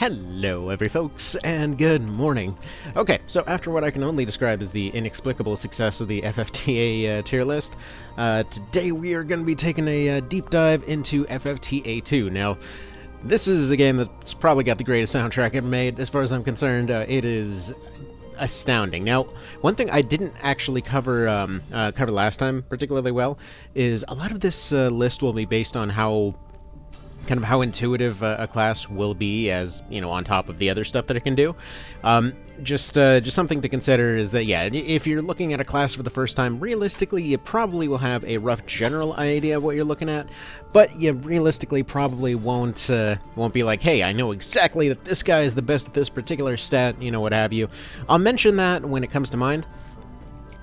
Hello, every folks, and good morning. Okay, so after what I can only describe as the inexplicable success of the FFTA tier list, today we are going to be taking a deep dive into FFTA2. Now, this is a game that's probably got the greatest soundtrack ever made, as far as I'm concerned. It is astounding. Now, one thing I didn't actually cover last time particularly well is a lot of this list will be based on how intuitive a class will be, as you know, on top of the other stuff that it can do. Just something to consider is that, yeah, if you're looking at a class for the first time, realistically, you probably will have a rough general idea of what you're looking at, but you realistically probably won't be like, hey, I know exactly that this guy is the best at this particular stat, you know, what have you. I'll mention that when it comes to mind.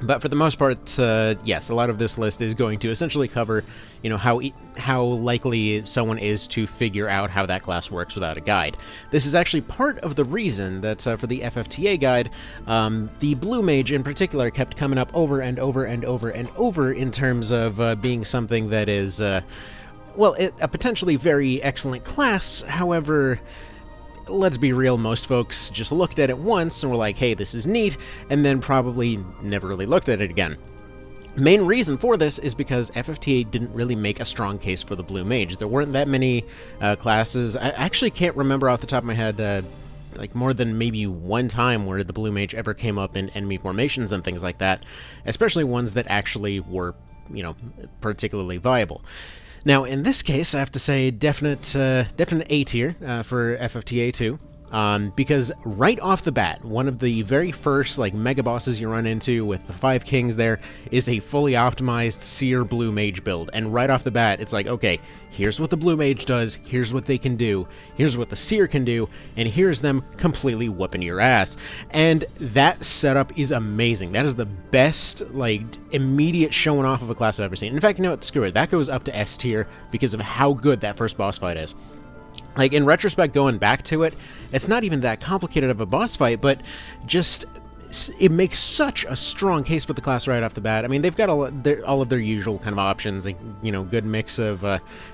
But for the most part, yes, a lot of this list is going to essentially cover, you know, how likely someone is to figure out how that class works without a guide. This is actually part of the reason that for the FFTA guide, the Blue Mage in particular kept coming up over and over and over and over in terms of being something that is, well, a potentially very excellent class. However, let's be real, most folks just looked at it once and were like, hey, this is neat, and then probably never really looked at it again. Main reason for this is because FFTA didn't really make a strong case for the Blue Mage. There weren't that many classes. I actually can't remember off the top of my head like more than maybe one time where the Blue Mage ever came up in enemy formations and things like that, especially ones that actually were, you know, particularly viable. Now, in this case, I have to say definite A tier for FFTA2, because right off the bat, one of the very first mega bosses you run into with the 5 kings there is a fully optimized Seer Blue Mage build, and right off the bat, it's like, okay, here's what the Blue Mage does, here's what they can do, here's what the Seer can do, and here's them completely whooping your ass. And that setup is amazing. That is the best, immediate showing off of a class I've ever seen. In fact, you know what, screw it, that goes up to S tier because of how good that first boss fight is. In retrospect, going back to it, it's not even that complicated of a boss fight, but just it makes such a strong case for the class right off the bat. I mean, they've got all of their usual kind of options, you know, good mix of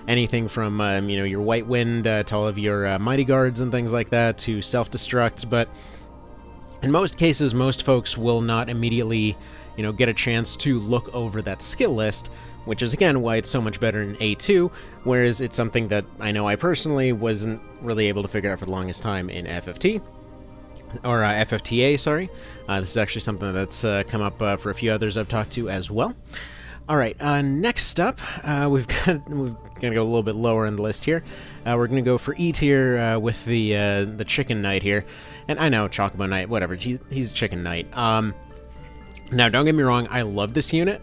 anything from, you know, your White Wind to all of your Mighty Guards and things like that to self-destruct, but in most cases, most folks will not immediately, you know, get a chance to look over that skill list, which is, again, why it's so much better in A2, whereas it's something that I know I personally wasn't really able to figure out for the longest time in FFT, or FFTA, sorry. This is actually something that's come up for a few others I've talked to as well. Alright, next up, we're going to go a little bit lower in the list here. We're going to go for E tier with the Chicken Knight here. And I know, Chocobo Knight, whatever, he's a Chicken Knight. Now, don't get me wrong, I love this unit.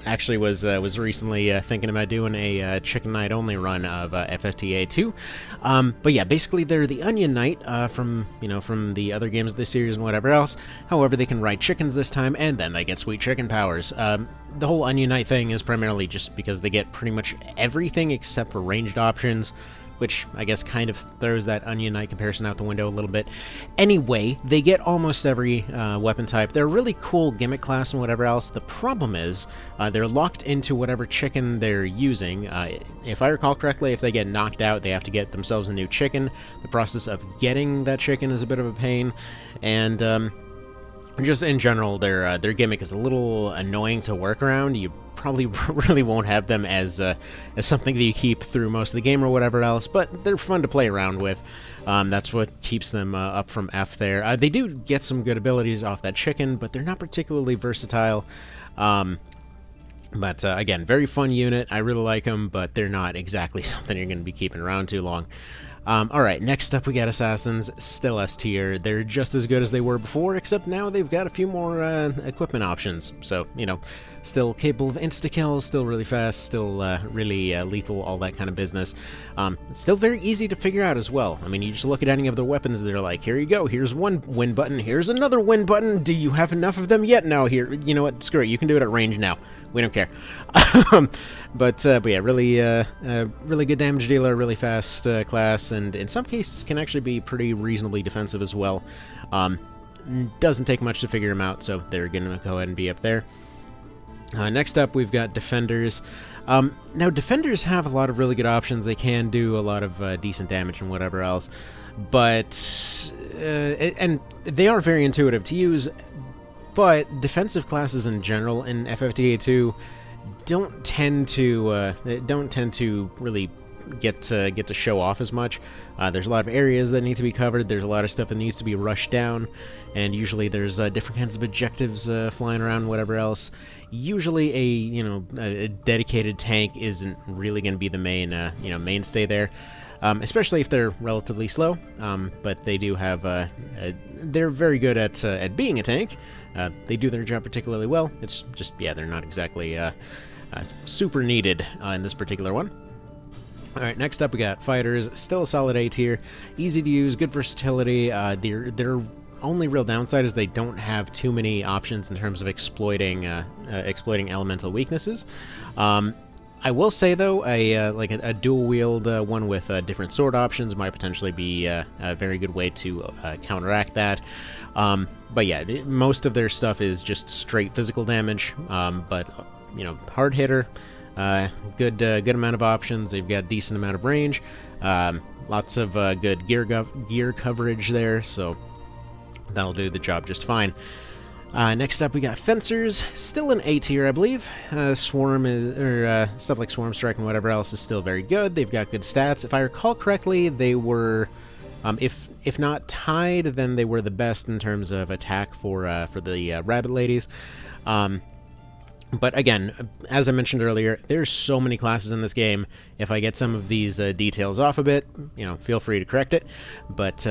Actually was recently thinking about doing a Chicken Knight only run of FFTA2. But yeah, basically they're the Onion Knight from the other games of this series and whatever else. However, they can ride chickens this time, and then they get sweet chicken powers. The whole Onion Knight thing is primarily just because they get pretty much everything except for ranged options, which I guess kind of throws that Onion Knight comparison out the window a little bit. Anyway, they get almost every weapon type. They're a really cool gimmick class and whatever else. The problem is they're locked into whatever chicken they're using. If I recall correctly, if they get knocked out, they have to get themselves a new chicken. The process of getting that chicken is a bit of a pain, and just in general, their gimmick is a little annoying to work around. You probably really won't have them as something that you keep through most of the game or whatever else, but they're fun to play around with. That's what keeps them up from F there. They do get some good abilities off that chicken, but they're not particularly versatile. But again, very fun unit. I really like them, but they're not exactly something you're going to be keeping around too long. Alright, next up we got Assassins, still S tier. They're just as good as they were before, except now they've got a few more equipment options. So, you know, still capable of insta-kills, still really fast, still really lethal, all that kind of business. Still very easy to figure out as well. I mean, you just look at any of their weapons, they're like, here you go, here's one win button, here's another win button, do you have enough of them yet? No, here, you know what, screw it, you can do it at range now. We don't care. But yeah, really good damage dealer, really fast class, and in some cases can actually be pretty reasonably defensive as well. Doesn't take much to figure them out, so they're going to go ahead and be up there. Next up, we've got defenders. Now, defenders have a lot of really good options. They can do a lot of decent damage and whatever else, but and they are very intuitive to use. But defensive classes in general in FFTA2 don't tend to really get to show off as much. There's a lot of areas that need to be covered. There's a lot of stuff that needs to be rushed down, and usually there's different kinds of objectives flying around, whatever else. Usually, a dedicated tank isn't really going to be the main mainstay there, especially if they're relatively slow. But they do have they're very good at being a tank. They do their job particularly well. It's just they're not exactly super needed in this particular one. Alright, next up we got fighters. Still a solid A tier. Easy to use, good versatility. Their only real downside is they don't have too many options in terms of exploiting elemental weaknesses. I will say though, a dual wield one with different sword options might potentially be a very good way to counteract that. But yeah, most of their stuff is just straight physical damage. But hard hitter. Good amount of options. They've got decent amount of range. Lots of good gear coverage there, so that'll do the job just fine. Next up, we got fencers. Still an A tier, I believe. Swarm stuff like swarm strike and whatever else is still very good. They've got good stats. If I recall correctly, they were, if not tied, then they were the best in terms of attack for the rabbit ladies. But again, as I mentioned earlier, there's so many classes in this game. If I get some of these details off a bit, feel free to correct it. But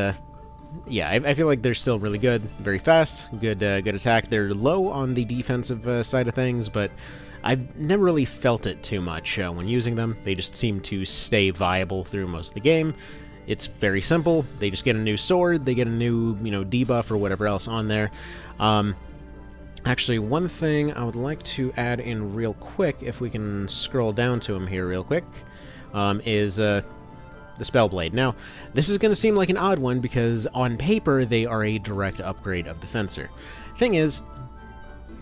yeah, I feel like they're still really good, very fast, good attack. They're low on the defensive side of things, but I've never really felt it too much when using them. They just seem to stay viable through most of the game. It's very simple. They just get a new sword, they get a new debuff or whatever else on there. Actually, one thing I would like to add in real quick, if we can scroll down to them here real quick, is the Spellblade. Now, this is going to seem like an odd one because on paper they are a direct upgrade of the Fencer. Thing is,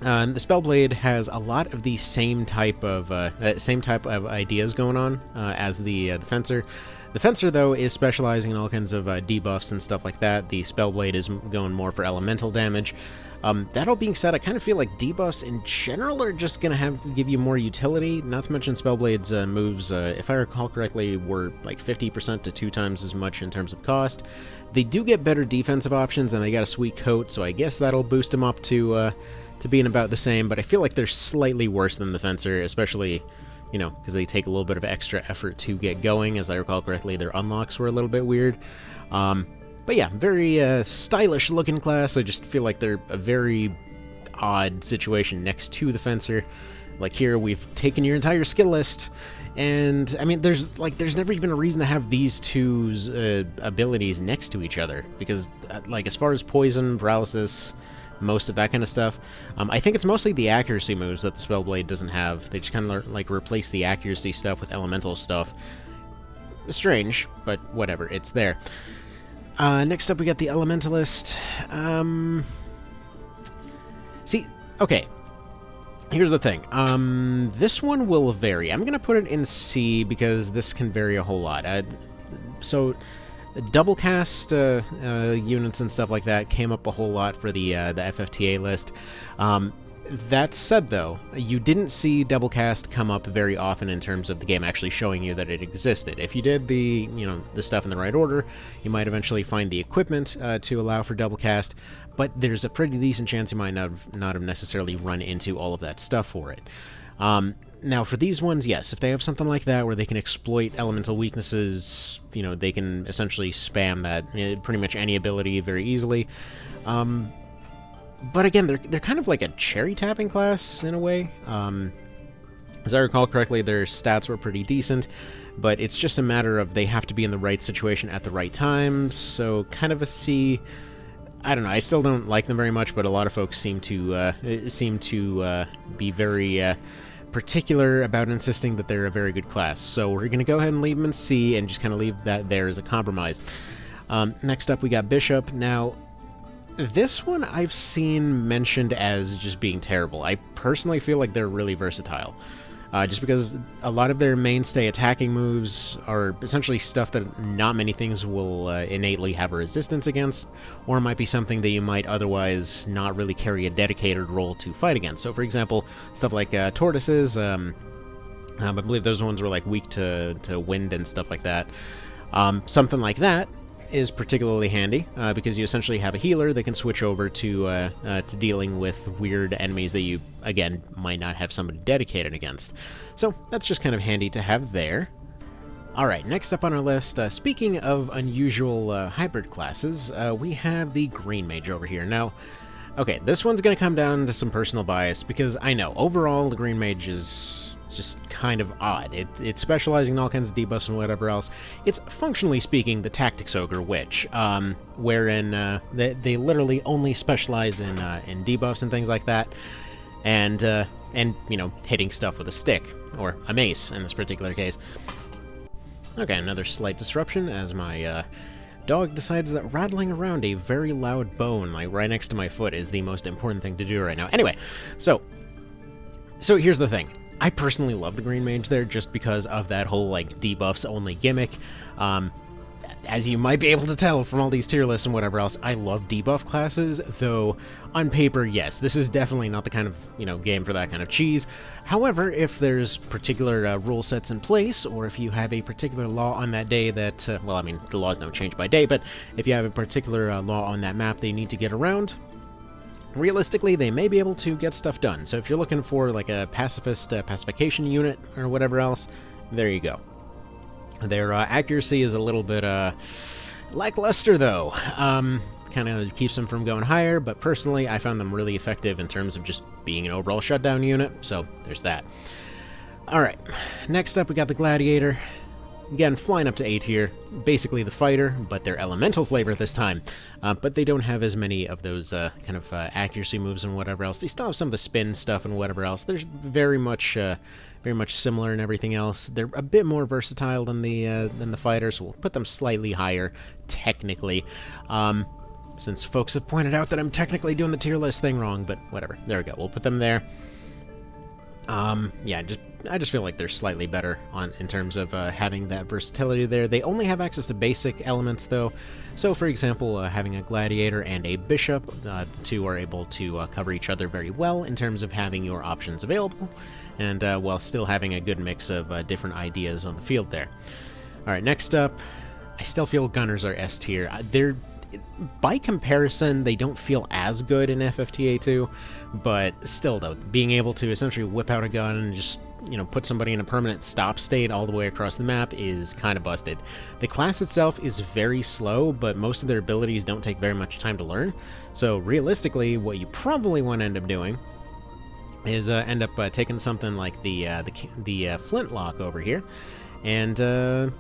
the Spellblade has a lot of the same type of ideas going on as the Fencer. The Fencer, though, is specializing in all kinds of debuffs and stuff like that. The Spellblade is going more for elemental damage. That all being said, I kind of feel like debuffs in general are just going to give you more utility. Not to mention Spellblade's moves, if I recall correctly, were like 50% to 2 times as much in terms of cost. They do get better defensive options, and they got a sweet coat, so I guess that'll boost them up to being about the same. But I feel like they're slightly worse than the Fencer, especially because they take a little bit of extra effort to get going. As I recall correctly, their unlocks were a little bit weird. But yeah, very stylish looking class. I just feel like they're a very odd situation next to the Fencer. Like here, we've taken your entire skill list, and I mean, there's never even a reason to have these two's abilities next to each other, because as far as poison, paralysis, most of that kind of stuff, I think it's mostly the accuracy moves that the Spellblade doesn't have. They just kind of replace the accuracy stuff with elemental stuff. Strange, but whatever, it's there. Next up, we got the Elementalist. See, okay. Here's the thing. This one will vary. I'm going to put it in C because this can vary a whole lot. So, double cast units and stuff like that came up a whole lot for the FFTA list. That said, though, you didn't see double cast come up very often in terms of the game actually showing you that it existed. If you did the stuff in the right order, you might eventually find the equipment to allow for double cast, but there's a pretty decent chance you might not have necessarily run into all of that stuff for it. Now, for these ones, yes, if they have something like that where they can exploit elemental weaknesses, they can essentially spam that pretty much any ability very easily. But again, they're kind of like a cherry-tapping class, in a way. As I recall correctly, their stats were pretty decent, but it's just a matter of they have to be in the right situation at the right time, so kind of a C. I don't know, I still don't like them very much, but a lot of folks seem to be very particular about insisting that they're a very good class. So we're going to go ahead and leave them in C and just kind of leave that there as a compromise. Next up, we got Bishop. Now, This one I've seen mentioned as just being terrible. I personally feel like they're really versatile. Just because a lot of their mainstay attacking moves are essentially stuff that not many things will innately have a resistance against, or might be something that you might otherwise not really carry a dedicated role to fight against. So, for example, stuff like tortoises, I believe those ones were like weak to wind and stuff like that. Something like that is particularly handy because you essentially have a healer that can switch over to dealing with weird enemies that you, again, might not have somebody dedicated against. So that's just kind of handy to have there. Alright, next up on our list, speaking of unusual hybrid classes, we have the Green Mage over here. Now, okay, this one's going to come down to some personal bias because I know, overall, the Green Mage is just kind of odd. It's specializing in all kinds of debuffs and whatever else. It's, functionally speaking, the Tactics Ogre Witch, wherein they literally only specialize in debuffs and things like that, and you know, hitting stuff with a stick, or a mace in this particular case. Okay, another slight disruption as my dog decides that rattling around a very loud bone, like right next to my foot, is the most important thing to do right now. Anyway, so here's the thing. I personally love the Green Mage there just because of that whole, like, debuffs only gimmick. As you might be able to tell from all these tier lists and whatever else, I love debuff classes, though on paper, yes, this is definitely not the kind of, you know, game for that kind of cheese. However, if there's particular rule sets in place, or if you have a particular law on that day that, well, I mean, the laws don't change by day, but if you have a particular law on that map that you need to get around, realistically, they may be able to get stuff done. So if you're looking for, like, a pacifist pacification unit or whatever else, there you go. Their accuracy is a little bit lackluster, though. Kind of keeps them from going higher, but personally, I found them really effective in terms of just being an overall shutdown unit, so there's that. Alright, next up we got the Gladiator. Again, flying up to A tier, basically the fighter, but they're elemental flavor this time. But they don't have as many of those kind of accuracy moves and whatever else. They still have some of the spin stuff and whatever else. They're very much similar and everything else. They're a bit more versatile than the fighter, so we'll put them slightly higher, technically. Since folks have pointed out that I'm technically doing the tier list thing wrong, but whatever. There we go. We'll put them there. Yeah, I just feel like they're slightly better in terms of having that versatility there. They only have access to basic elements, though. So, for example, having a Gladiator and a Bishop, the two are able to cover each other very well in terms of having your options available, and while still having a good mix of different ideas on the field there. Alright, next up, I still feel Gunners are S tier. They're, by comparison, they don't feel as good in FFTA2, but still, though, being able to essentially whip out a gun and just, you know, put somebody in a permanent stop state all the way across the map is kind of busted. The class itself is very slow, but most of their abilities don't take very much time to learn, so realistically, what you probably want to end up doing is end up taking something like the Flintlock over here, and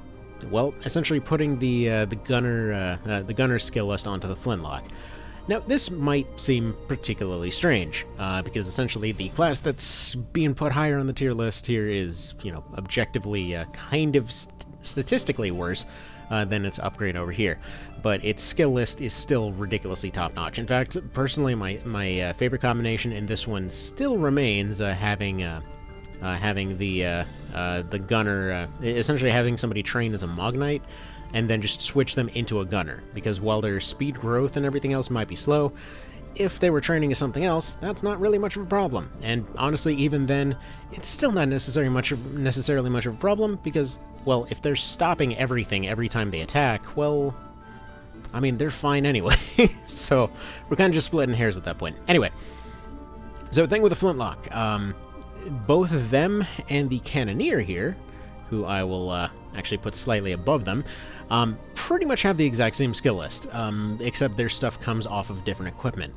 well, essentially putting the gunner skill list onto the Flintlock. Now, this might seem particularly strange, because essentially the class that's being put higher on the tier list here is, you know, objectively kind of statistically worse than its upgrade over here. But its skill list is still ridiculously top-notch. In fact, personally, my favorite combination in this one still remains having the gunner, essentially having somebody train as a Mognite, and then just switch them into a gunner, because while their speed growth and everything else might be slow, if they were training as something else, that's not really much of a problem. And honestly, even then, it's still not necessarily much of a problem, because, well, if they're stopping everything every time they attack, well, I mean, they're fine anyway. So we're kind of just splitting hairs at that point. Anyway, so the thing with the Flintlock, both of them and the Cannoneer here, who I will actually put slightly above them, pretty much have the exact same skill list, except their stuff comes off of different equipment.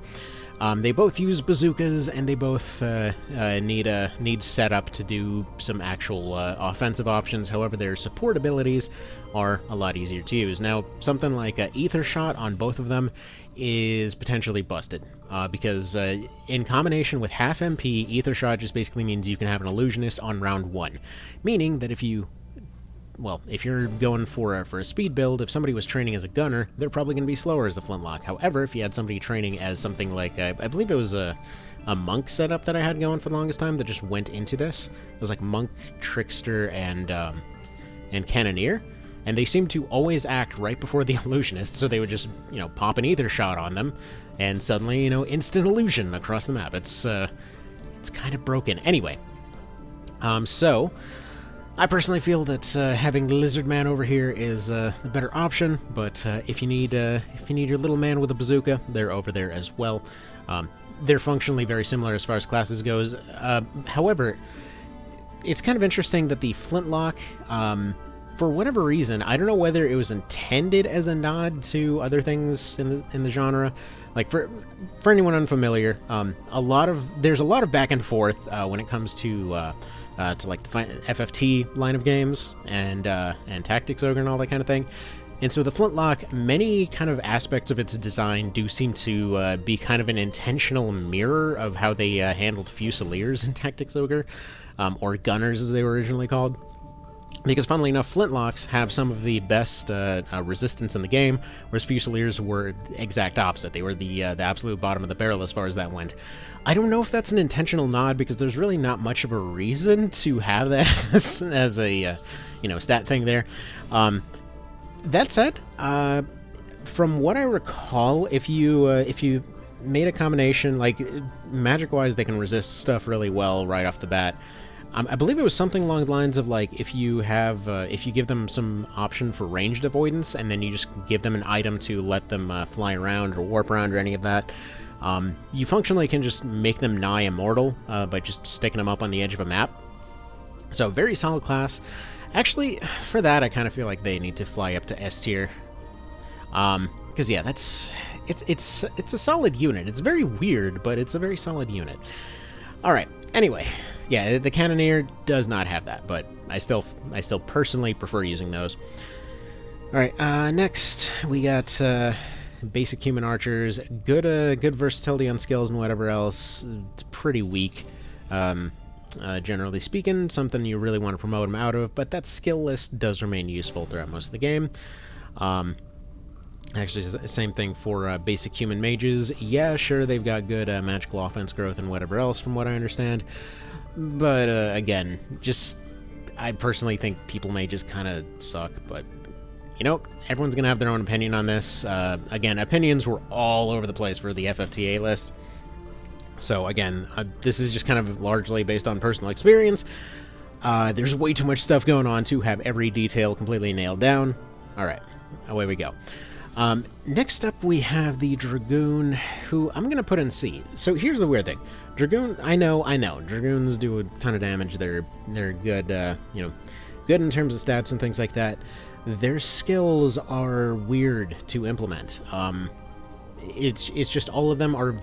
They both use bazookas, and they both need setup to do some actual offensive options. However, their support abilities are a lot easier to use. Now, something like Ether Shot on both of them is potentially busted, because in combination with half MP, Ether Shot just basically means you can have an Illusionist on round 1, meaning that if you well, if you're going for a speed build, if somebody was training as a gunner, they're probably going to be slower as a flintlock. However, if you had somebody training as something like, I believe it was a monk setup that I had going for the longest time that just went into this. It was like monk, trickster, and cannoneer. And they seemed to always act right before the illusionist, so they would just, pop an ether shot on them, and suddenly, instant illusion across the map. It's kind of broken. Anyway, so I personally feel that having Lizard Man over here is the better option, but if you need your little man with a bazooka, they're over there as well. They're functionally very similar as far as classes goes. However, it's kind of interesting that the flintlock, for whatever reason, I don't know whether it was intended as a nod to other things in the genre. Like for anyone unfamiliar, there's a lot of back and forth when it comes to like the FFT line of games and Tactics Ogre and all that kind of thing. And so the flintlock, many kind of aspects of its design do seem to be kind of an intentional mirror of how they handled Fusiliers in Tactics Ogre, or Gunners as they were originally called. Because funnily enough, flintlocks have some of the best resistance in the game, whereas Fusiliers were exact opposite. They were the absolute bottom of the barrel as far as that went. I don't know if that's an intentional nod, because there's really not much of a reason to have that as a stat thing there. That said, from what I recall, if you made a combination, like magic-wise, they can resist stuff really well right off the bat. I believe it was something along the lines of, like, if you give them some option for ranged avoidance, and then you just give them an item to let them fly around or warp around or any of that, you functionally can just make them nigh immortal by just sticking them up on the edge of a map. So, very solid class. Actually, for that, I kind of feel like they need to fly up to S tier. Because, yeah, it's a solid unit. It's very weird, but it's a very solid unit. Alright, anyway. Yeah, the Cannoneer does not have that, but I still personally prefer using those. Alright, next we got basic human archers. Good versatility on skills and whatever else. It's pretty weak, generally speaking. Something you really want to promote them out of, but that skill list does remain useful throughout most of the game. Actually, same thing for basic human mages. Yeah, sure, they've got good magical offense growth and whatever else, from what I understand. But, again, I personally think people mages kind of suck, but, everyone's going to have their own opinion on this. Again, opinions were all over the place for the FFTA list. So, again, this is just kind of largely based on personal experience. There's way too much stuff going on to have every detail completely nailed down. Alright, away we go. Next up, we have the Dragoon, who I'm going to put in C. So here's the weird thing. Dragoon, I know. Dragoons do a ton of damage. They're good, good in terms of stats and things like that. Their skills are weird to implement. It's just all of them are...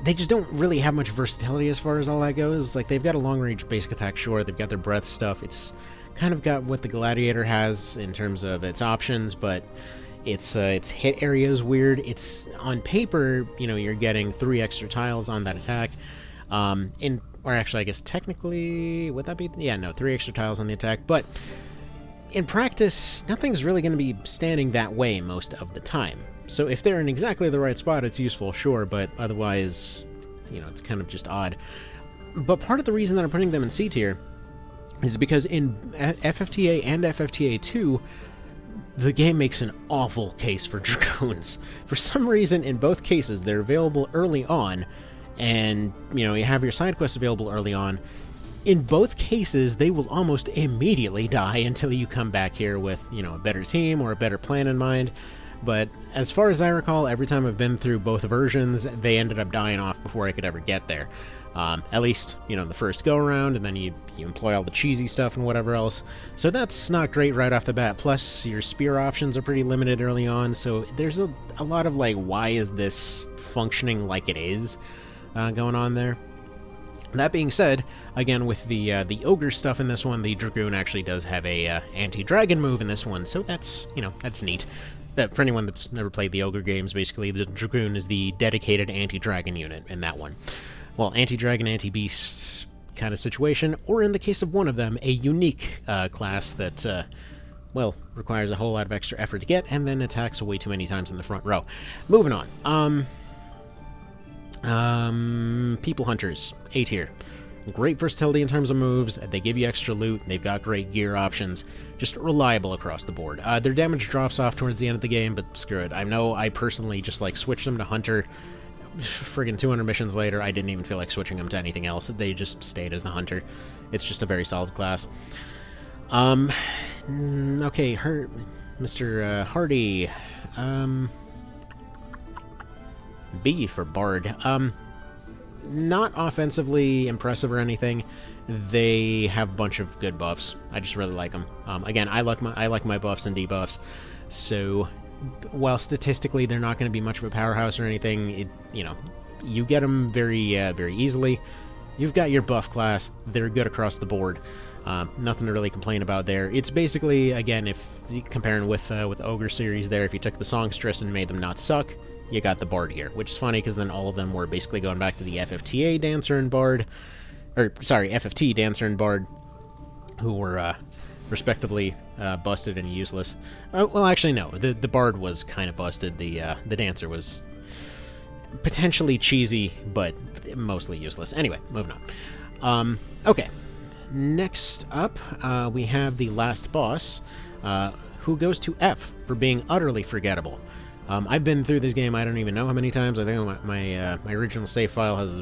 They just don't really have much versatility as far as all that goes. Like, they've got a long-range basic attack, sure. They've got their breath stuff. It's kind of got what the Gladiator has in terms of its options, but its hit area is weird. It's on paper, you're getting 3 extra tiles on that attack. Or actually, I guess technically, would that be? Yeah, no, 3 extra tiles on the attack. But in practice, nothing's really going to be standing that way most of the time. So if they're in exactly the right spot, it's useful, sure, but otherwise, it's kind of just odd. But part of the reason that I'm putting them in C tier is because in FFTA and FFTA2, the game makes an awful case for Dragoons. For some reason, in both cases, they're available early on, and, you have your side quests available early on. In both cases, they will almost immediately die until you come back here with, a better team or a better plan in mind. But as far as I recall, every time I've been through both versions, they ended up dying off before I could ever get there. At least, the first go-around, and then you employ all the cheesy stuff and whatever else. So that's not great right off the bat. Plus, your spear options are pretty limited early on, so there's a lot of, like, why is this functioning like it is going on there. That being said, again, with the ogre stuff in this one, the Dragoon actually does have a anti-dragon move in this one, so that's, that's neat. For anyone that's never played the ogre games, basically, the Dragoon is the dedicated anti-dragon unit in that one. Well, anti-dragon, anti-beast, kind of situation, or in the case of one of them, a unique class that, well, requires a whole lot of extra effort to get, and then attacks way too many times in the front row. Moving on. People Hunters, A tier. Great versatility in terms of moves, they give you extra loot, they've got great gear options, just reliable across the board. Their damage drops off towards the end of the game, but screw it. I know I personally just, like, switched them to Hunter. Friggin' 200 missions later, I didn't even feel like switching them to anything else. They just stayed as the Hunter. It's just a very solid class. Okay, Mr. Hardy. B for Bard. Not offensively impressive or anything. They have a bunch of good buffs. I just really like them. Again, I like my buffs and debuffs. So, while statistically they're not going to be much of a powerhouse or anything, you get them very easily. You've got your buff class. They're good across the board. Nothing to really complain about there. It's basically, again, if comparing with Ogre series there, if you took the songstress and made them not suck, you got the Bard here, which is funny because then all of them were basically going back to the FFTA Dancer and Bard, or sorry, FFT Dancer and Bard, who were respectively busted and useless. Well, actually, no, the Bard was kind of busted. The Dancer was potentially cheesy, but mostly useless. Anyway, moving on. Okay, next up we have the last boss, who goes to F for being utterly forgettable. I've been through this game, I don't even know how many times. I think my original save file has,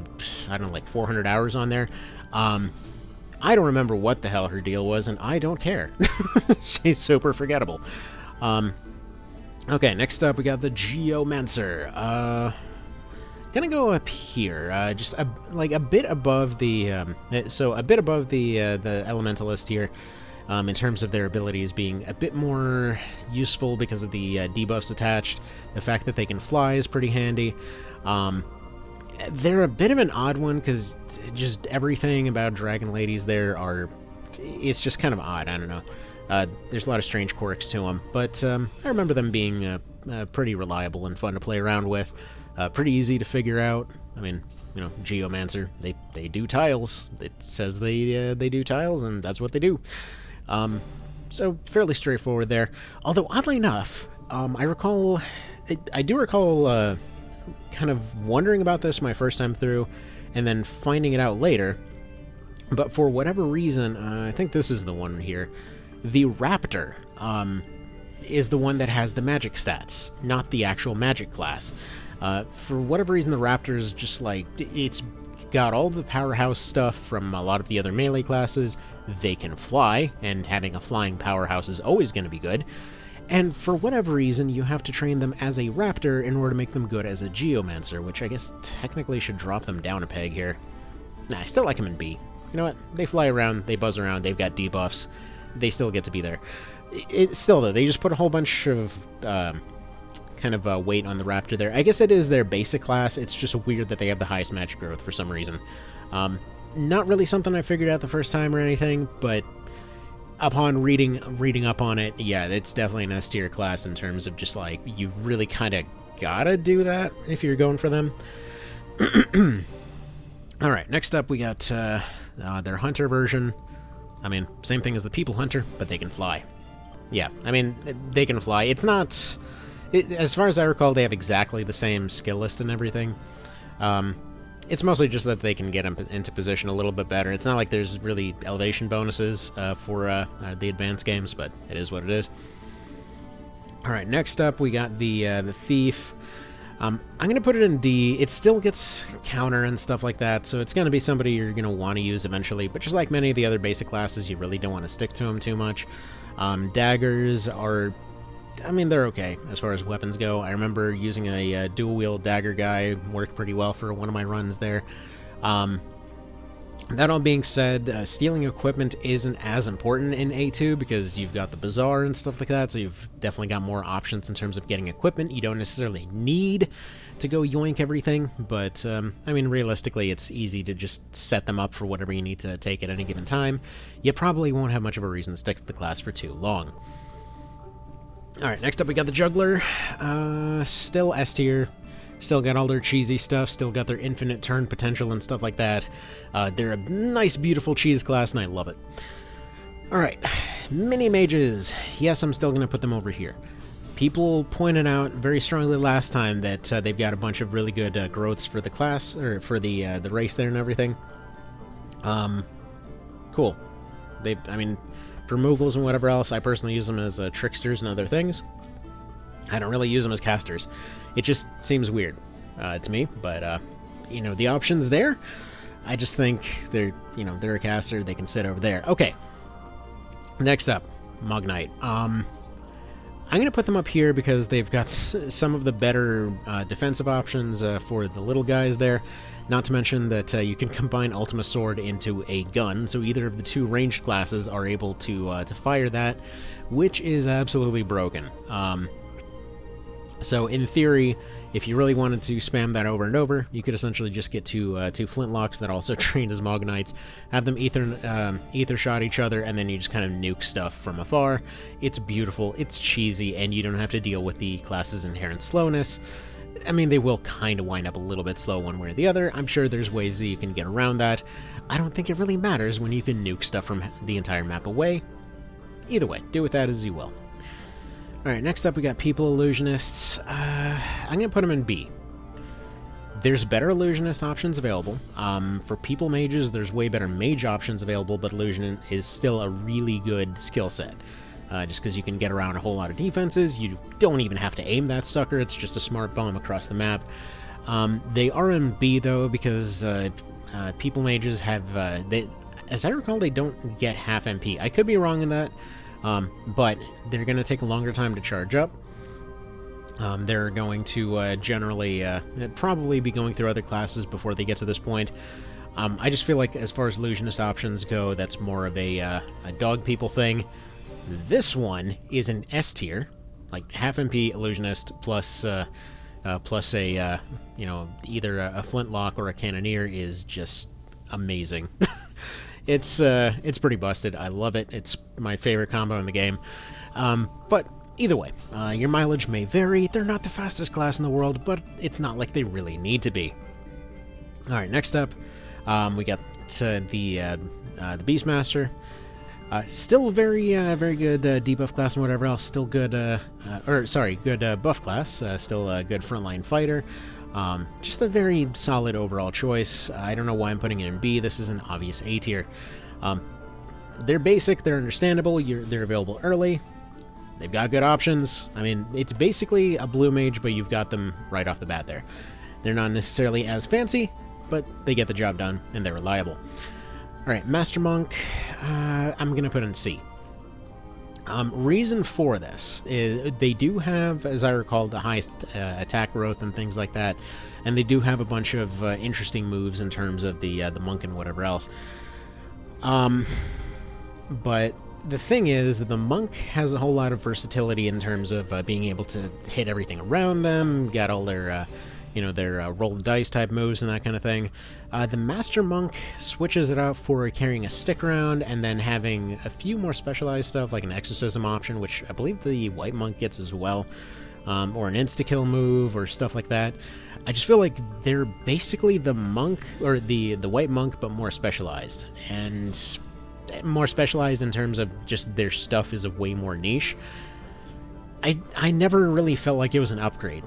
I don't know, like 400 hours on there. I don't remember what the hell her deal was, and I don't care. She's super forgettable. Okay, next up we got the Geomancer. Gonna go up here, just a bit above the, a bit above the Elementalist here. In terms of their abilities being a bit more useful because of the debuffs attached. The fact that they can fly is pretty handy. They're a bit of an odd one because just everything about Dragon Ladies there it's just kind of odd, I don't know. There's a lot of strange quirks to them, but I remember them being pretty reliable and fun to play around with. Pretty easy to figure out. I mean, Geomancer, they do tiles. It says they do tiles, and that's what they do. So fairly straightforward there. Although oddly enough, I do recall kind of wondering about this my first time through, and then finding it out later. But for whatever reason, I think this is the one here. The Raptor is the one that has the magic stats, not the actual magic class. For whatever reason, the Raptor is just like, it's got all the powerhouse stuff from a lot of the other melee classes. They can fly, and having a flying powerhouse is always going to be good. And for whatever reason, you have to train them as a Raptor in order to make them good as a Geomancer, which I guess technically should drop them down a peg here. Nah, I still like them in B. You know what? They fly around, they buzz around, they've got debuffs. They still get to be there. Still, though, they just put a whole bunch of kind of weight on the Raptor there. I guess it is their basic class. It's just weird that they have the highest magic growth for some reason. Not really something I figured out the first time or anything, but upon reading up on it, yeah, it's definitely an S tier class in terms of just like, you really kind of gotta do that if you're going for them. Alright, next up we got their Hunter version. I mean, same thing as the People Hunter, but they can fly. Yeah, I mean, they can fly. It's not... as far as I recall, they have exactly the same skill list and everything. It's mostly just that they can get into position a little bit better. It's not like there's really elevation bonuses for the advanced games, but it is what it is. Alright, next up we got the Thief. I'm going to put it in D. It still gets counter and stuff like that, so it's going to be somebody you're going to want to use eventually, but just like many of the other basic classes, you really don't want to stick to them too much. Daggers are... I mean, they're okay as far as weapons go. I remember using a dual-wield dagger guy. Worked pretty well for one of my runs there. That all being said, stealing equipment isn't as important in A2 because you've got the bazaar and stuff like that, so you've definitely got more options in terms of getting equipment. You don't necessarily need to go yoink everything, but, I mean, realistically, it's easy to just set them up for whatever you need to take at any given time. You probably won't have much of a reason to stick to the class for too long. Alright, next up we got the Juggler. Still S tier. Still got all their cheesy stuff, still got their infinite turn potential and stuff like that. They're a nice, beautiful cheese class, and I love it. Alright, mini mages. Yes, I'm still going to put them over here. People pointed out very strongly last time that they've got a bunch of really good growths for the class, or for the race there and everything. Cool. I mean, for removals and whatever else, I personally use them as tricksters and other things. I don't really use them as casters. It just seems weird to me, but, you know, the option's there. I just think they're a caster, they can sit over there. Okay. Next up, Mognite. I'm going to put them up here because they've got some of the better defensive options for the little guys there. Not to mention that you can combine Ultima Sword into a gun, so either of the two ranged classes are able to fire that, which is absolutely broken. So in theory, if you really wanted to spam that over and over, you could essentially just get two flintlocks that also train as Mognites, have them ether shot each other, and then you just kind of nuke stuff from afar. It's beautiful, it's cheesy, and you don't have to deal with the class's inherent slowness. I mean, they will kind of wind up a little bit slow one way or the other. I'm sure there's ways that you can get around that. I don't think it really matters when you can nuke stuff from the entire map away. Either way, do with that as you will. Alright, next up we got People Illusionists. I'm going to put them in B. There's better Illusionist options available. For People Mages, there's way better Mage options available, but Illusion is still a really good skill set. Just because you can get around a whole lot of defenses, you don't even have to aim that sucker, it's just a smart bomb across the map. They are in B, though, because People Mages have... as I recall, they don't get half MP. I could be wrong in that. But they're going to take a longer time to charge up. They're going to generally probably be going through other classes before they get to this point. I just feel like as far as Illusionist options go, that's more of a dog people thing. This one is an S tier, like half MP Illusionist plus a either a flintlock or a cannoneer is just amazing. It's pretty busted. I love it. It's my favorite combo in the game. But either way, your mileage may vary. They're not the fastest class in the world, but it's not like they really need to be. All right, next up, we got the Beastmaster. Still very good debuff class and whatever else. Still good, good buff class. Still a good frontline fighter. Just a very solid overall choice. I don't know why I'm putting it in B. This is an obvious A tier. They're basic, they're understandable, they're available early. They've got good options. I mean, it's basically a blue mage, but you've got them right off the bat there. They're not necessarily as fancy, but they get the job done, and they're reliable. Alright, Master Monk, I'm going to put in C. Reason for this is they do have, as I recall, the highest attack growth and things like that, and they do have a bunch of interesting moves in terms of the monk and whatever else. But the thing is, the monk has a whole lot of versatility in terms of being able to hit everything around them, got all their roll the dice type moves and that kind of thing. The Master Monk switches it out for carrying a stick around and then having a few more specialized stuff like an exorcism option, which I believe the White Monk gets as well, or an insta-kill move or stuff like that. I just feel like they're basically the monk, or the White Monk, but more specialized. And more specialized in terms of just their stuff is a way more niche. I never really felt like it was an upgrade.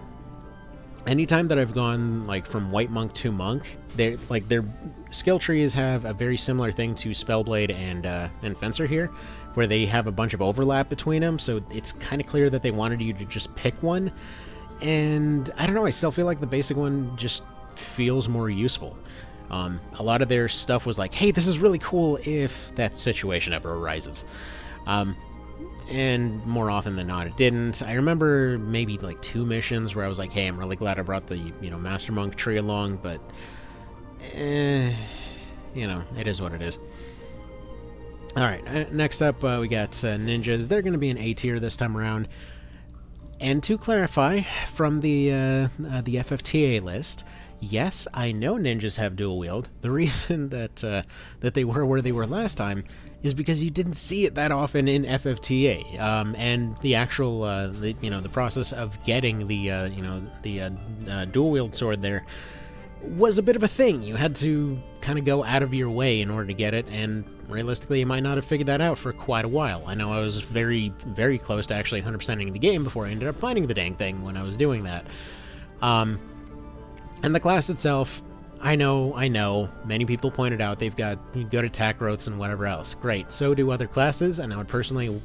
Anytime that I've gone like from White Monk to Monk, their skill trees have a very similar thing to Spellblade and Fencer here, where they have a bunch of overlap between them, so it's kind of clear that they wanted you to just pick one. And I don't know, I still feel like the basic one just feels more useful. A lot of their stuff was like, hey, this is really cool if that situation ever arises. And more often than not, it didn't. I remember maybe like 2 missions where I was like, hey, I'm really glad I brought the, Master Monk tree along, but, it is what it is. Alright, next up, we got ninjas. They're going to be an A tier this time around. And to clarify, from the FFTA list, yes, I know ninjas have dual wield. The reason that they were where they were last time is because you didn't see it that often in FFTA, and the actual, the process of getting the dual wield sword there was a bit of a thing. You had to kind of go out of your way in order to get it, and realistically, you might not have figured that out for quite a while. I know I was very, very close to actually 100%ing the game before I ended up finding the dang thing when I was doing that. And the class itself, I know, many people pointed out they've got good attack growths and whatever else. Great, so do other classes, and I would personally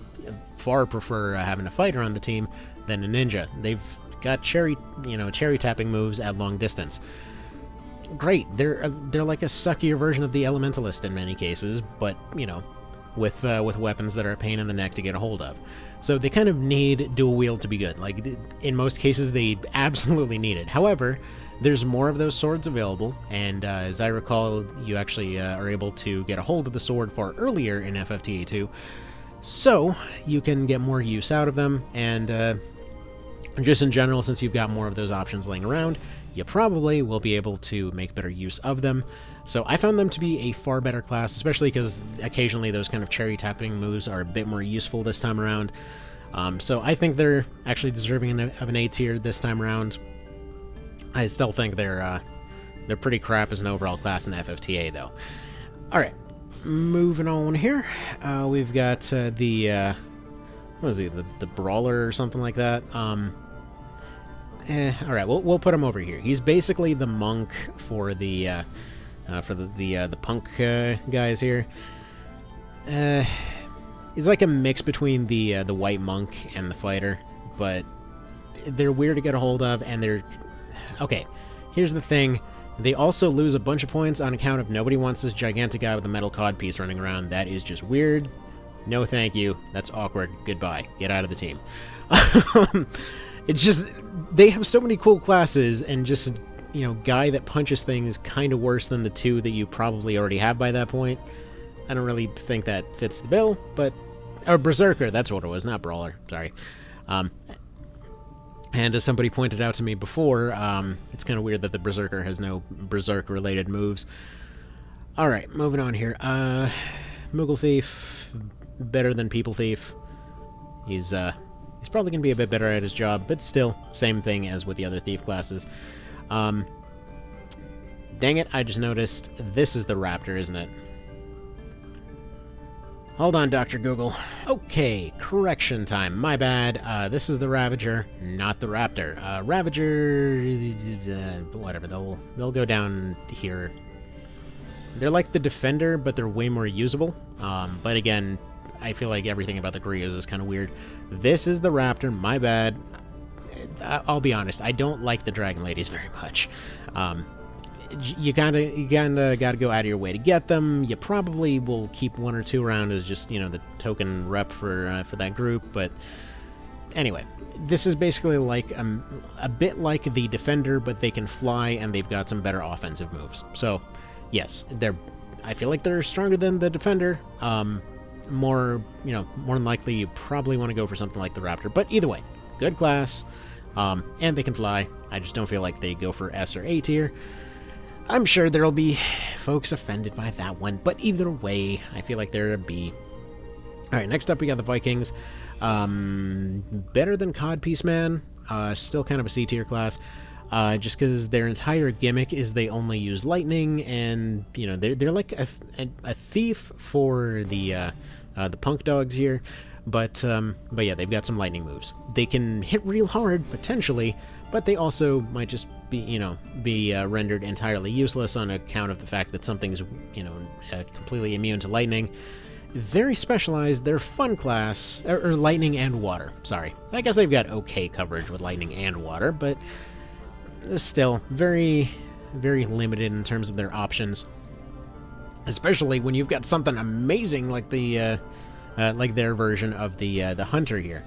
far prefer having a fighter on the team than a ninja. They've got cherry tapping moves at long distance. Great, they're like a suckier version of the Elementalist in many cases, but, with weapons that are a pain in the neck to get a hold of. So they kind of need dual wield to be good. Like, in most cases, they absolutely need it. However, there's more of those swords available, and as I recall, you actually are able to get a hold of the sword far earlier in FFTA2, so you can get more use out of them, and just in general, since you've got more of those options laying around, you probably will be able to make better use of them. So I found them to be a far better class, especially because occasionally those kind of cherry tapping moves are a bit more useful this time around. So I think they're actually deserving of an A tier this time around. I still think they're pretty crap as an overall class in FFTA, though. All right, moving on here. We've got the what is he? The Brawler or something like that. All right, we'll put him over here. He's basically the monk for the punk guys here. He's like a mix between the white monk and the fighter, but they're weird to get a hold of, and they're okay. Here's the thing: they also lose a bunch of points on account of nobody wants this gigantic guy with a metal cod piece running around. That is just weird. No, thank you. That's awkward. Goodbye. Get out of the team. It's just, they have so many cool classes, and just, guy that punches things kind of worse than the two that you probably already have by that point. I don't really think that fits the bill, but... Or Berserker, that's what it was, not Brawler. Sorry. And as somebody pointed out to me before, it's kind of weird that the Berserker has no Berserk-related moves. Alright, moving on here. Moogle Thief, better than People Thief. He's probably going to be a bit better at his job, but still, same thing as with the other Thief classes. Dang it, I just noticed this is the Raptor, isn't it? Hold on, Dr. Google. Okay, correction time. My bad. This is the Ravager, not the Raptor. Ravager... whatever, they'll go down here. They're like the Defender, but they're way more usable. But again, I feel like everything about the Grias is kind of weird. This is the Raptor, my bad. I'll be honest, I don't like the Dragon Ladies very much. You kinda gotta go out of your way to get them. You probably will keep one or two around as just, the token rep for that group, but anyway. This is basically like a bit like the Defender, but they can fly and they've got some better offensive moves. So, yes, I feel like they're stronger than the Defender. More than likely you probably want to go for something like the Raptor, but either way, good class, and they can fly. I just don't feel like they go for S or A tier. I'm sure there'll be folks offended by that one, but either way, I feel like they're a B. Alright, next up we got the Vikings. Better than Codpiece Man, still kind of a C tier class. Just because their entire gimmick is they only use lightning, and they're like a thief for the punk dogs here, but yeah, they've got some lightning moves. They can hit real hard potentially, but they also might just be rendered entirely useless on account of the fact that something's completely immune to lightning. Very specialized. They're fun class, or lightning and water. Sorry, I guess they've got okay coverage with lightning and water, but still very, very limited in terms of their options, especially when you've got something amazing like the like their version of the Hunter here.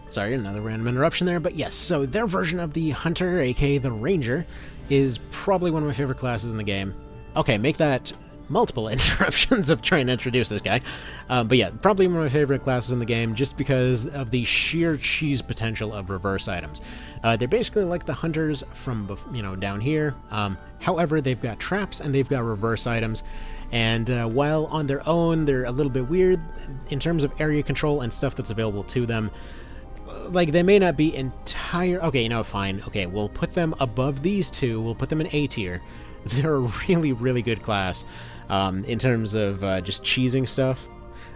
Sorry, another random interruption there, but yes, so their version of the Hunter, aka the Ranger, is probably one of my favorite classes in the game. Okay, make that multiple interruptions of trying to introduce this guy. But yeah, probably one of my favorite classes in the game just because of the sheer cheese potential of reverse items. They're basically like the hunters from, down here. However, they've got traps and they've got reverse items. And while on their own, they're a little bit weird in terms of area control and stuff that's available to them. Like, they may not be entire... Okay, fine. Okay, we'll put them above these two. We'll put them in A tier. They're a really, really good class in terms of just cheesing stuff.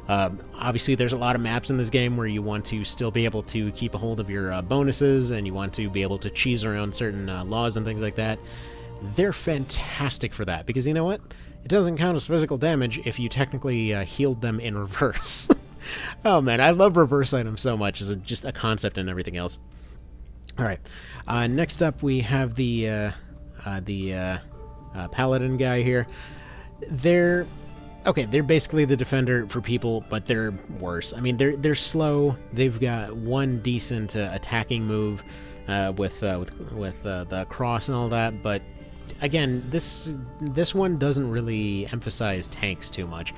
Obviously, there's a lot of maps in this game where you want to still be able to keep a hold of your bonuses, and you want to be able to cheese around certain laws and things like that. They're fantastic for that, because you know what? It doesn't count as physical damage if you technically healed them in reverse. Oh man, I love reverse items so much as just a concept and everything else. Alright, next up we have the paladin guy here. They're basically the defender for people, but they're worse. I mean, they're slow. They've got one decent attacking move with the cross and all that, but again, this one doesn't really emphasize tanks too much.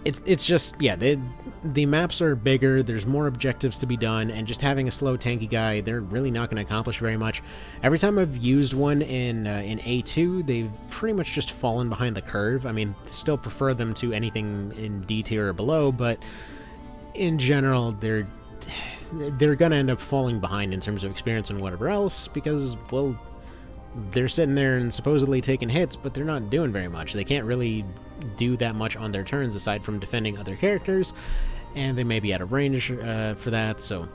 It's just, yeah, the maps are bigger, there's more objectives to be done, and just having a slow tanky guy, they're really not going to accomplish very much. Every time I've used one in A2, they've pretty much just fallen behind the curve. I mean, still prefer them to anything in D tier or below, but in general, they're going to end up falling behind in terms of experience and whatever else, because, well, they're sitting there and supposedly taking hits, but they're not doing very much. They can't really do that much on their turns aside from defending other characters, and they may be out of range for that. So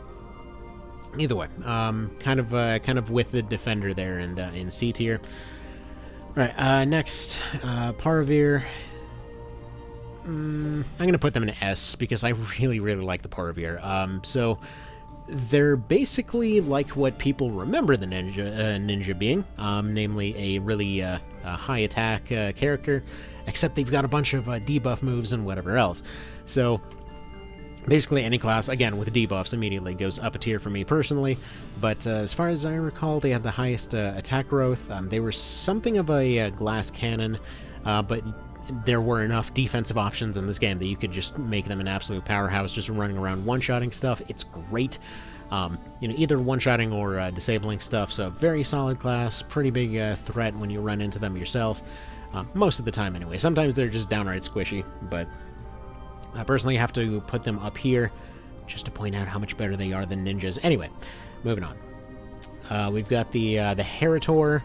either way, kind of with the defender there and in C tier. All right, next, Paravir. I'm gonna put them in S because I really like the Paravir. So they're basically like what people remember the ninja being, namely a really high attack character, except they've got a bunch of debuff moves and whatever else. So basically any class, again, with debuffs immediately goes up a tier for me personally, but as far as I recall, they had the highest attack growth. They were something of a glass cannon, but there were enough defensive options in this game that you could just make them an absolute powerhouse just running around one-shotting stuff. It's great. Either one-shotting or disabling stuff, so very solid class, pretty big threat when you run into them yourself. Most of the time anyway. Sometimes they're just downright squishy, but I personally have to put them up here just to point out how much better they are than ninjas. Anyway, moving on. We've got the Heritor.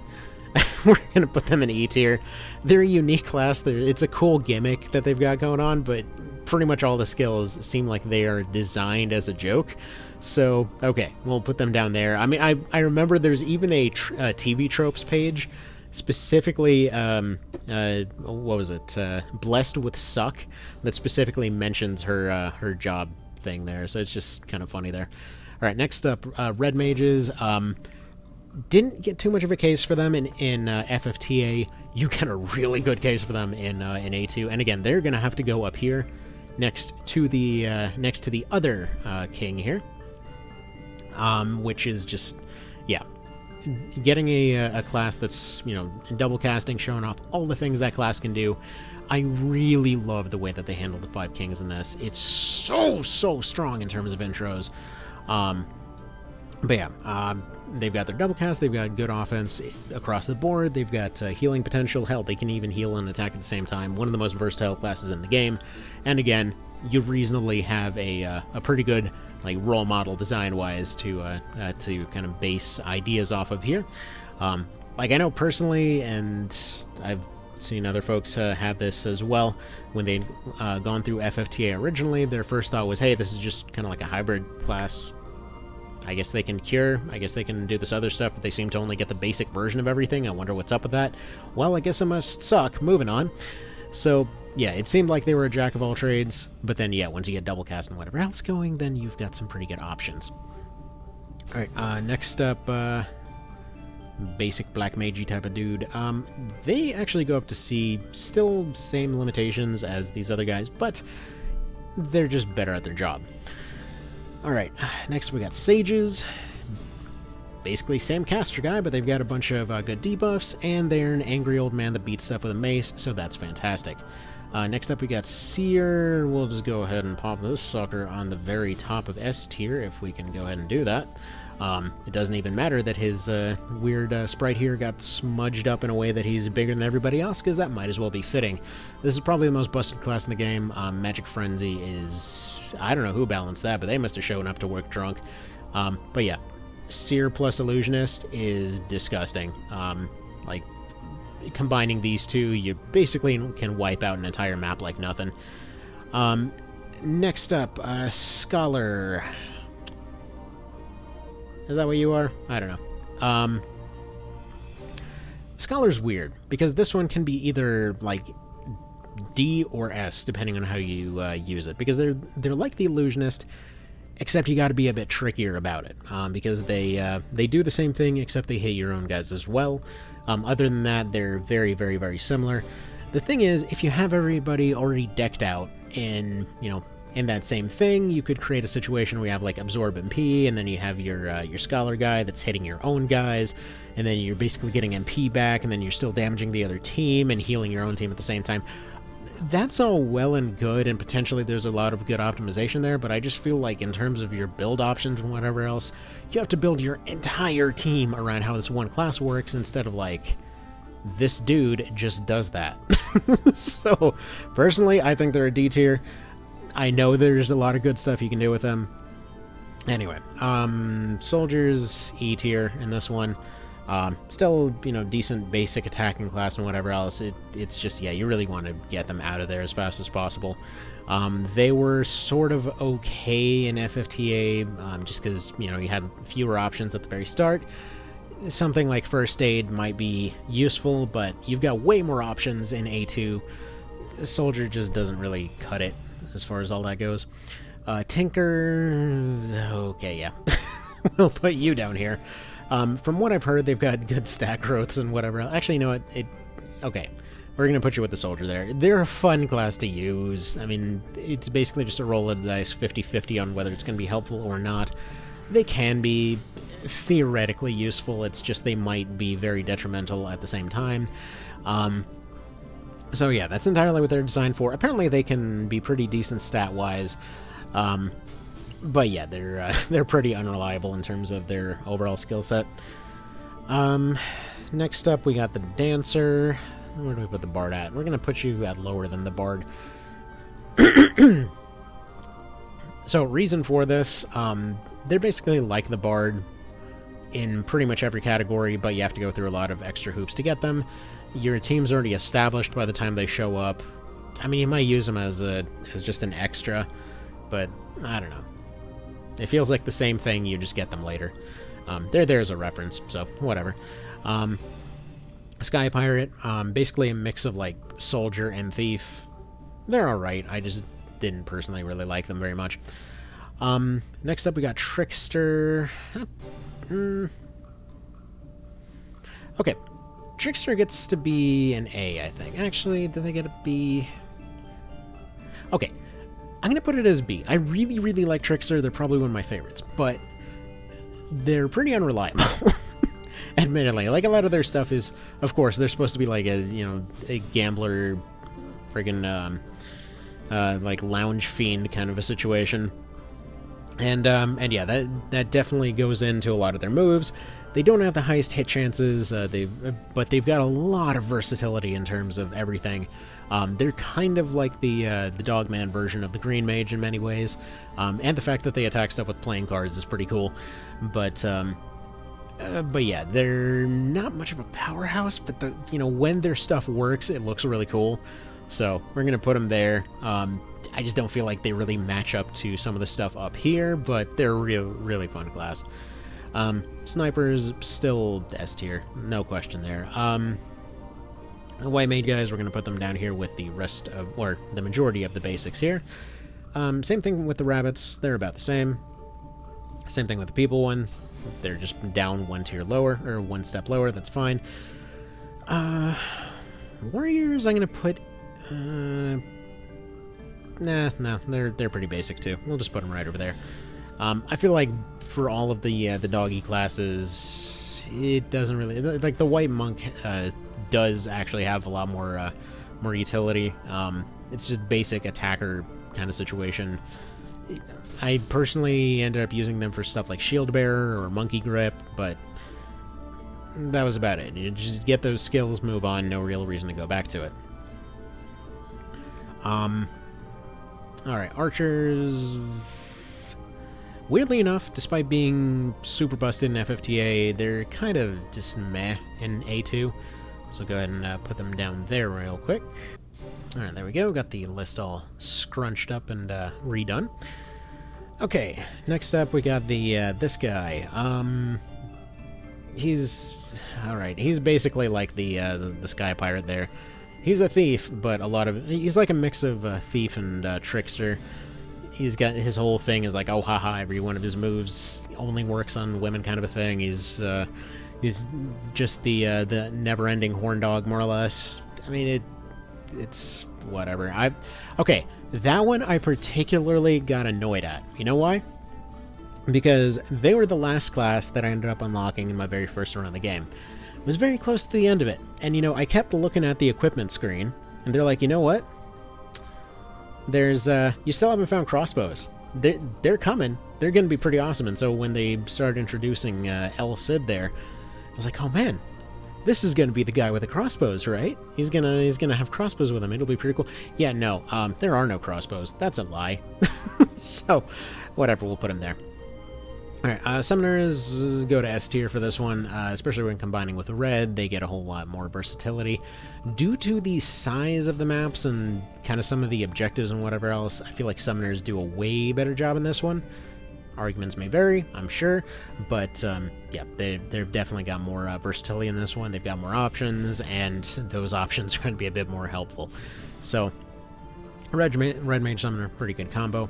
We're going to put them in E tier. They're a unique class. It's a cool gimmick that they've got going on, but pretty much all the skills seem like they are designed as a joke. So, okay, we'll put them down there. I mean, I remember there's even a TV tropes page, specifically, what was it? Blessed with Suck, that specifically mentions her job thing there. So it's just kind of funny there. All right, next up, Red Mages. Didn't get too much of a case for them in FFTA. You get a really good case for them in A2, and again, they're gonna have to go up here, next to the other king here, which is just, yeah, getting a class that's double casting, showing off all the things that class can do. I really love the way that they handle the 5 kings in this. It's so strong in terms of intros. But yeah, they've got their double cast, they've got good offense across the board, they've got healing potential. Hell, they can even heal and attack at the same time. One of the most versatile classes in the game. And again, you reasonably have a pretty good role model design-wise to kind of base ideas off of here. I know personally, and I've seen other folks have this as well, when they'd gone through FFTA originally, their first thought was, hey, this is just kind of like a hybrid class. I guess they can cure, I guess they can do this other stuff, but they seem to only get the basic version of everything. I wonder what's up with that. Well, I guess it must suck. Moving on. So, yeah, it seemed like they were a jack of all trades, but then, yeah, once you get double cast and whatever else going, then you've got some pretty good options. Alright, next up, basic black magey type of dude. They actually go up to C, still same limitations as these other guys, but they're just better at their job. Alright, next we got Sages. basically same caster guy, but they've got a bunch of good debuffs, and they're an angry old man that beats stuff with a mace, so that's fantastic. Next up we got Seer. We'll just go ahead and pop this sucker on the very top of S tier, if we can go ahead and do that. It doesn't even matter that his weird sprite here got smudged up in a way that he's bigger than everybody else, because that might as well be fitting. This is probably the most busted class in the game. Magic Frenzy is... I don't know who balanced that, but they must have shown up to work drunk. But yeah, Seer plus Illusionist is disgusting. Like, combining these two, you basically can wipe out an entire map like nothing. Next up, Scholar. Is that what you are? I don't know. Scholar's weird, because this one can be either, like, D or S, depending on how you use it. Because they're like the Illusionist, except you gotta be a bit trickier about it. Because they do the same thing, except they hit your own guys as well. Other than that, they're very, very, very similar. The thing is, if you have everybody already decked out in, in that same thing, you could create a situation where you have, like, Absorb MP, and then you have your Scholar guy that's hitting your own guys, and then you're basically getting MP back, and then you're still damaging the other team and healing your own team at the same time. That's all well and good, and potentially there's a lot of good optimization there, but I just feel like in terms of your build options and whatever else, you have to build your entire team around how this one class works, instead of, like, this dude just does that. So, personally, I think they're a D tier. I know there's a lot of good stuff you can do with them. Anyway, Soldiers, E tier in this one. Still, decent basic attacking class and whatever else. It's just, yeah, you really want to get them out of there as fast as possible. They were sort of okay in FFTA, just because, you had fewer options at the very start. Something like First Aid might be useful, but you've got way more options in A2. Soldier just doesn't really cut it as far as all that goes. Tinker... okay, yeah. We'll put you down here. From what I've heard, they've got good stat growths and whatever. Actually, you know what? Okay. We're going to put you with the Soldier there. They're a fun class to use. I mean, it's basically just a roll of the dice 50-50 on whether it's going to be helpful or not. They can be theoretically useful, it's just they might be very detrimental at the same time. So yeah, that's entirely what they're designed for. Apparently they can be pretty decent stat-wise, but yeah, they're pretty unreliable in terms of their overall skill set. Next up, we got the Dancer. Where do we put the Bard at? We're going to put you at lower than the Bard. So, reason for this, they're basically like the Bard in pretty much every category, but you have to go through a lot of extra hoops to get them. Your team's already established by the time they show up. I mean, you might use them as just an extra, but I don't know. It feels like the same thing, you just get them later. They're there as a reference, so whatever. Sky Pirate, basically a mix of, like, Soldier and Thief. They're alright, I just didn't personally really like them very much. Next up we got Trickster. Okay, Trickster gets to be an A, I think. Actually, do they get a B? Okay, I'm gonna put it as B. I really, really like Trickster. They're probably one of my favorites, but they're pretty unreliable. Admittedly, like, a lot of their stuff is, of course, they're supposed to be like a gambler, friggin' like lounge fiend kind of a situation. And yeah, that definitely goes into a lot of their moves. They don't have the highest hit chances, but they've got a lot of versatility in terms of everything. They're kind of like the Dogman version of the Green Mage in many ways, and the fact that they attack stuff with playing cards is pretty cool. But yeah, they're not much of a powerhouse, but when their stuff works, it looks really cool. So we're gonna put them there. I just don't feel like they really match up to some of the stuff up here, but they're really fun class. Snipers, still S tier, no question there. The White Maid guys, we're going to put them down here with the rest of, or the majority of the basics here. Same thing with the Rabbits, they're about the same. Same thing with the People one, they're just down one tier lower, or one step lower, that's fine. Warriors, I'm going to put... no, they're pretty basic too. We'll just put them right over there. I feel like for all of the doggy classes, it doesn't really, like the white monk does actually have a lot more more utility. It's just basic attacker kind of situation. I personally ended up using them for stuff like shield bearer or monkey grip, but that was about it. You just get those skills, move on, no real reason to go back to it. Alright, archers. Weirdly enough, despite being super busted in FFTA, they're kind of just meh in A2. So go ahead and put them down there real quick. Alright, there we go. Got the list all scrunched up and redone. Okay, next up we got the this guy. He's alright. He's basically like the sky pirate there. He's a thief, but he's like a mix of thief and trickster. He's got his whole thing is like, oh haha, every one of his moves only works on women, kind of a thing. He's just the never-ending horn dog, more or less. I mean, it's whatever. Okay, that one I particularly got annoyed at. You know why? Because they were the last class that I ended up unlocking in my very first run of the game. It was very close to the end of it, and you know, I kept looking at the equipment screen, and they're like, you know what? There's you still haven't found crossbows. They're coming. They're going to be pretty awesome. And so when they started introducing El Cid there, I was like, oh man, this is going to be the guy with the crossbows, right? He's gonna have crossbows with him. It'll be pretty cool. Yeah, no, there are no crossbows. That's a lie. So, whatever, we'll put him there. Alright, summoners go to S tier for this one, especially when combining with red. They get a whole lot more versatility. Due to the size of the maps and kind of some of the objectives and whatever else, I feel like summoners do a way better job in this one. Arguments may vary, I'm sure, but yeah, they've definitely got more versatility in this one. They've got more options, and those options are going to be a bit more helpful. So, Red Mage Summoner, pretty good combo.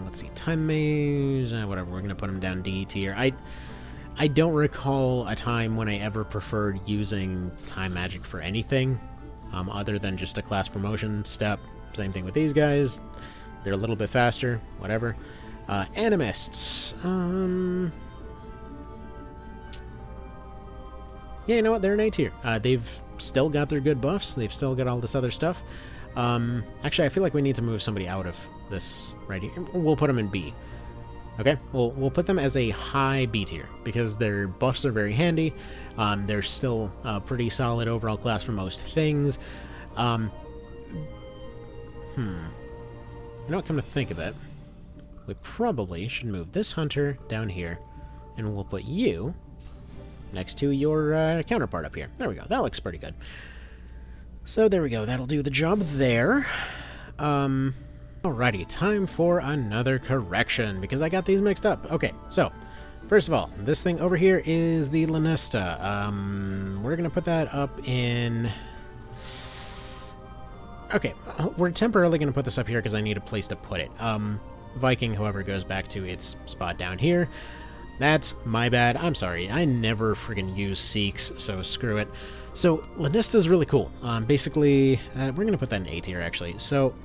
Let's see, Time Mage, whatever, we're going to put him down D tier. I don't recall a time when I ever preferred using Time Magic for anything, other than just a class promotion step. Same thing with these guys. They're a little bit faster, whatever. Animists. Yeah, you know what? They're an A tier. They've still got their good buffs. They've still got all this other stuff. Actually, I feel like we need to move somebody out of this right here. We'll put them in B. Okay? We'll put them as a high B tier, because their buffs are very handy. They're still pretty solid overall class for most things. You know what, come to think of it, we probably should move this hunter down here, and we'll put you next to your counterpart up here. There we go. That looks pretty good. So there we go. That'll do the job there. Alrighty, time for another correction, because I got these mixed up. Okay, so, first of all, this thing over here is the Lanista. We're going to put that up in... Okay, we're temporarily going to put this up here because I need a place to put it. Viking, however, goes back to its spot down here. That's my bad. I'm sorry. I never friggin' use Sikhs, so screw it. So, Lanista's really cool. Basically, we're going to put that in A tier, actually. So,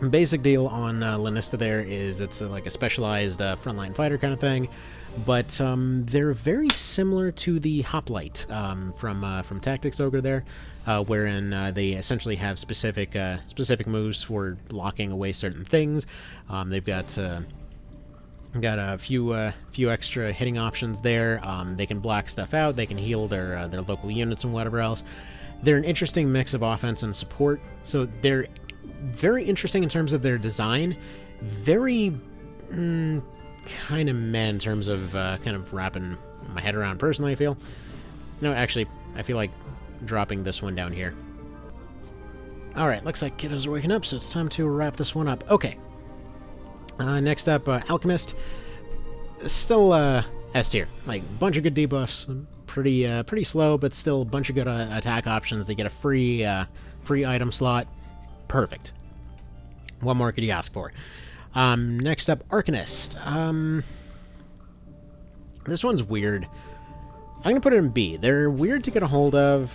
basic deal on Lanista there is it's like a specialized frontline fighter kind of thing, but they're very similar to the Hoplite from Tactics Ogre there, wherein they essentially have specific moves for locking away certain things. They've got a few extra hitting options there. They can block stuff out. They can heal their local units and whatever else. They're an interesting mix of offense and support. So they're very interesting in terms of their design. Very kind of meh in terms of kind of wrapping my head around personally, I feel. No, actually, I feel like dropping this one down here. Alright, looks like kiddos are waking up, so it's time to wrap this one up. Okay. Next up, Alchemist. Still S tier. Like, bunch of good debuffs. Pretty slow, but still a bunch of good attack options. They get a free item slot. Perfect. What more could you ask for? Next up, Arcanist. This one's weird. I'm going to put it in B. They're weird to get a hold of.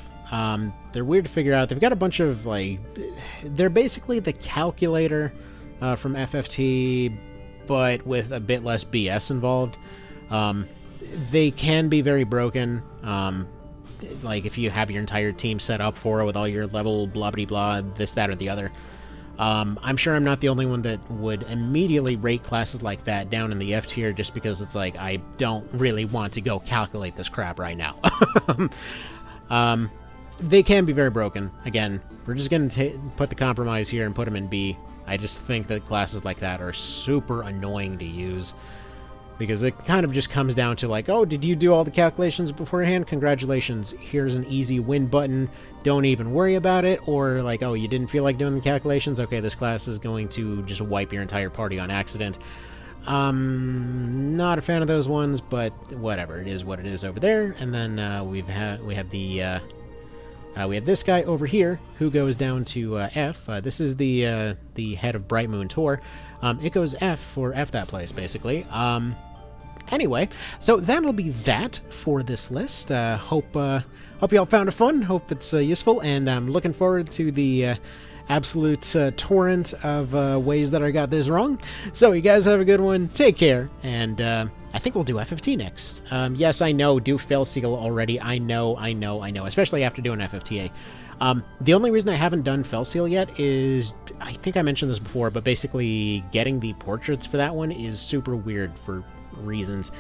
They're weird to figure out. They've got a bunch of, like... They're basically the calculator from FFT, but with a bit less BS involved. They can be very broken. Like if you have your entire team set up for it with all your level blah blah blah, this, that, or the other. I'm sure I'm not the only one that would immediately rate classes like that down in the F tier just because it's like, I don't really want to go calculate this crap right now. They can be very broken. Again, we're just going to put the compromise here and put them in B. I just think that classes like that are super annoying to use. Because it kind of just comes down to like, oh, did you do all the calculations beforehand? Congratulations, here's an easy win button. Don't even worry about it. Or like, oh, you didn't feel like doing the calculations? Okay, this class is going to just wipe your entire party on accident. Not a fan of those ones, but whatever. It is what it is over there. And then we have this guy over here who goes down to F. This is the head of Bright Moon Tour. It goes F for F that place, basically. Anyway, so that'll be that for this list. Hope y'all found it fun. Hope it's useful, and I'm looking forward to the absolute torrent of ways that I got this wrong. So you guys have a good one. Take care, and I think we'll do FFT next. Yes, I know, do Fail Seal already. I know, especially after doing FFTA. The only reason I haven't done Fell Seal yet is, I think I mentioned this before, but basically getting the portraits for that one is super weird for reasons.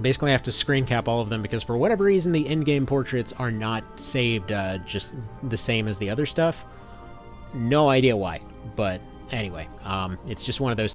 Basically I have to screen cap all of them because for whatever reason the in-game portraits are not saved just the same as the other stuff. No idea why, but anyway, it's just one of those